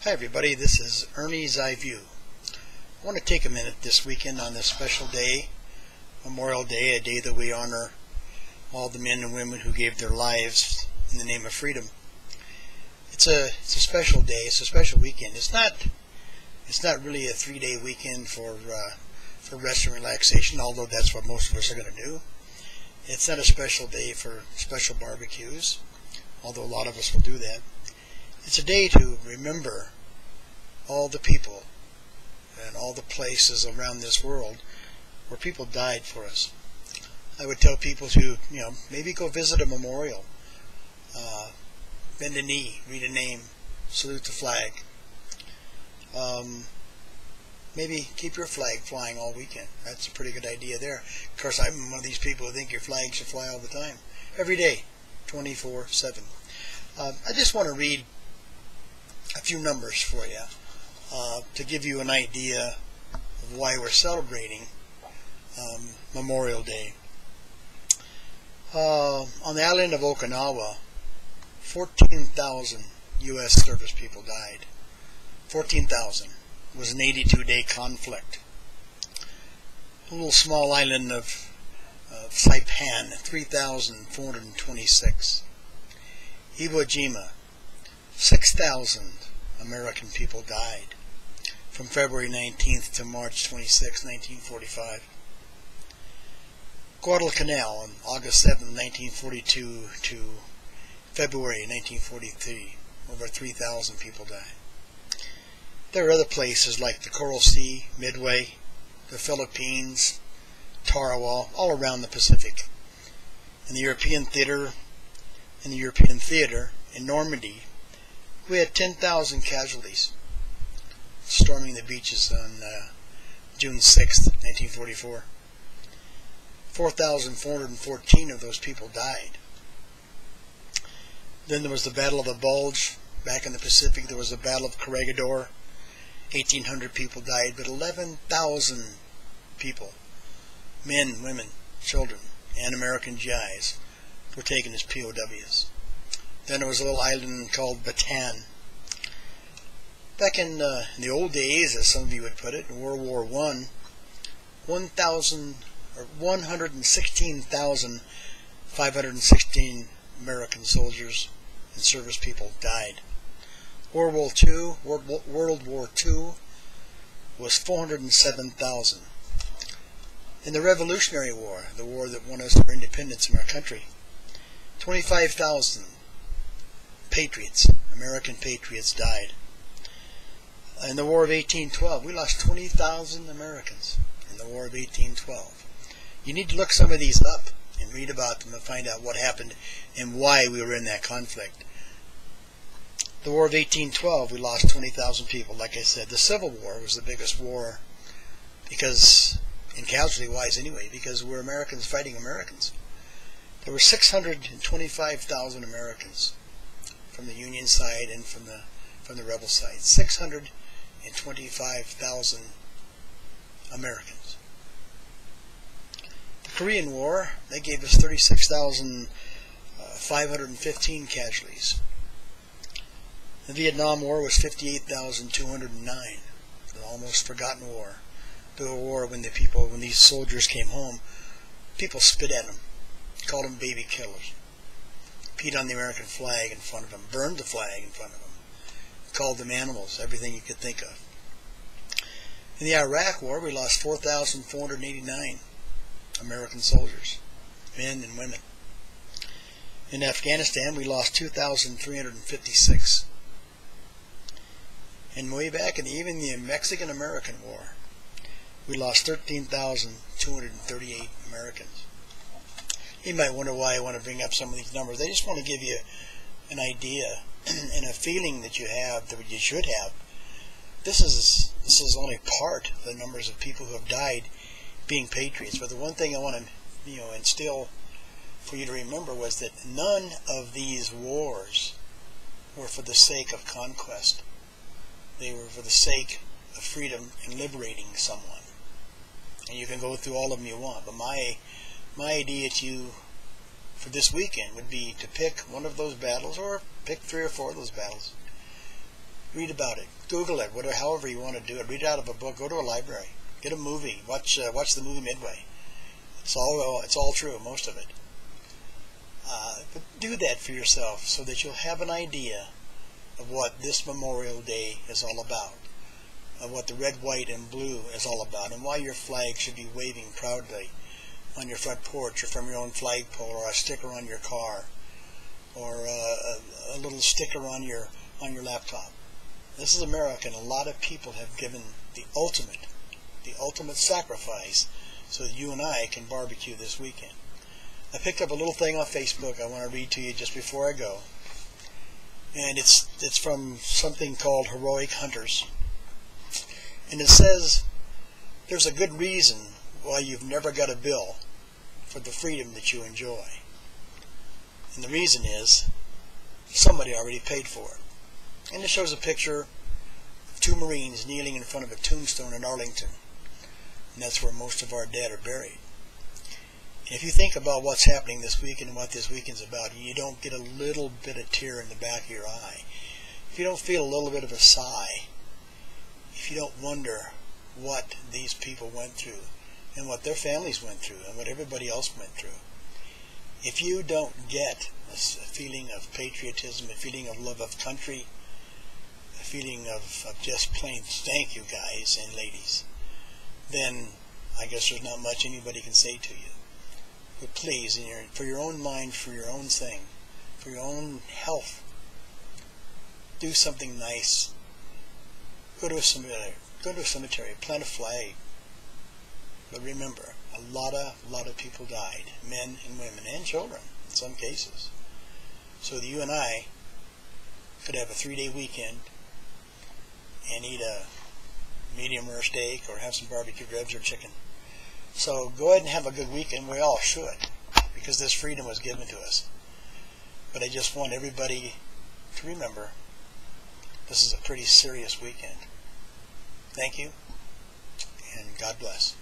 Hi everybody, this is Ernie's Eye View. I want to take a minute this weekend on this special day, Memorial Day, a day that we honor all the men and women who gave their lives in the name of freedom. It's a special day, it's a special weekend. It's not really a 3-day weekend for rest and relaxation, although that's what most of us are going to do. It's not a special day for special barbecues, although a lot of us will do that. It's a day to remember all the people and all the places around this world where people died for us. I would tell people to, maybe go visit a memorial, bend a knee, read a name, salute the flag. Maybe keep your flag flying all weekend. That's a pretty good idea there. Of course, I'm one of these people who think your flag should fly all the time, every day, 24/7. I just want to read a few numbers for you to give you an idea of why we're celebrating Memorial Day. On the island of Okinawa, 14,000 U.S. service people died. 14,000. It was an 82-day conflict. A little small island of Saipan, 3,426. Iwo Jima, 6,000 American people died from February 19th to March 26, 1945. Guadalcanal on August 7, 1942 to February 1943. Over 3,000 people died. There are other places like the Coral Sea, Midway, the Philippines, Tarawa, all around the Pacific. In the European theater in Normandy, we had 10,000 casualties storming the beaches on June 6, 1944. 4,414 of those people died. Then there was the Battle of the Bulge. Back in the Pacific, there was the Battle of Corregidor. 1,800 people died, but 11,000 people, men, women, children, and American GIs, were taken as POWs. Then there was a little island called Bataan. Back in the old days, as some of you would put it, in World War I, 116,516 American soldiers and service people died. World War II was 407,000. In the Revolutionary War, the war that won us our independence in our country, 25,000 patriots, American patriots, died. In the War of 1812, we lost 20,000 Americans in the War of 1812. You need to look some of these up and read about them and find out what happened and why we were in that conflict. The War of 1812, we lost 20,000 people. Like I said, the Civil War was the biggest war because, in casualty-wise anyway, because we're Americans fighting Americans. There were 625,000 Americans from the Union side and from the rebel side. 625,000 Americans. The Korean War, they gave us 36,515 casualties. The Vietnam War was 58,209. An almost forgotten war. The war when these soldiers came home, people spit at them, called them baby killers, peed on the American flag in front of them, burned the flag in front of them, called them animals, everything you could think of. In the Iraq War, we lost 4,489 American soldiers, men and women. In Afghanistan, we lost 2,356. And way back in even the Mexican-American War, we lost 13,238 Americans. You might wonder why I want to bring up some of these numbers. I just want to give you an idea and a feeling that you have, that you should have. This is only part of the numbers of people who have died being patriots. But the one thing I want to instill for you to remember was that none of these wars were for the sake of conquest. They were for the sake of freedom and liberating someone. And you can go through all of them you want. But my idea to you for this weekend would be to pick one of those battles, or pick 3 or 4 of those battles, Read about it. Google it. Whatever, however you want to do it. Read it out of a book. Go to a library. Get a movie. Watch the movie Midway. It's all true. Most of it. But do that for yourself so that you'll have an idea of what this Memorial Day is all about, of what the red, white, and blue is all about, and why your flag should be waving proudly on your front porch or from your own flagpole, or a sticker on your car, or a little sticker on your laptop. This is America, and a lot of people have given the ultimate sacrifice so that you and I can barbecue this weekend. I picked up a little thing on Facebook I want to read to you just before I go. And it's from something called Heroic Hunters. And it says, there's a good reason why you've never got a bill for the freedom that you enjoy. And the reason is, somebody already paid for it. And it shows a picture of two Marines kneeling in front of a tombstone in Arlington. And that's where most of our dead are buried. And if you think about what's happening this weekend and what this weekend's about, and you don't get a little bit of tear in the back of your eye, if you don't feel a little bit of a sigh, if you don't wonder what these people went through and what their families went through and what everybody else went through, if you don't get a feeling of patriotism, a feeling of love of country, a feeling of just plain thank you, guys and ladies, then I guess there's not much anybody can say to you. But please, for your own mind, for your own thing, for your own health, do something nice. Go to a cemetery, plant a flag. But remember, a lot of people died, men and women and children in some cases. So that you and I could have a 3-day weekend and eat a medium rare steak or have some barbecue ribs or chicken. So go ahead and have a good weekend. We all should, because this freedom was given to us. But I just want everybody to remember this is a pretty serious weekend. Thank you, and God bless.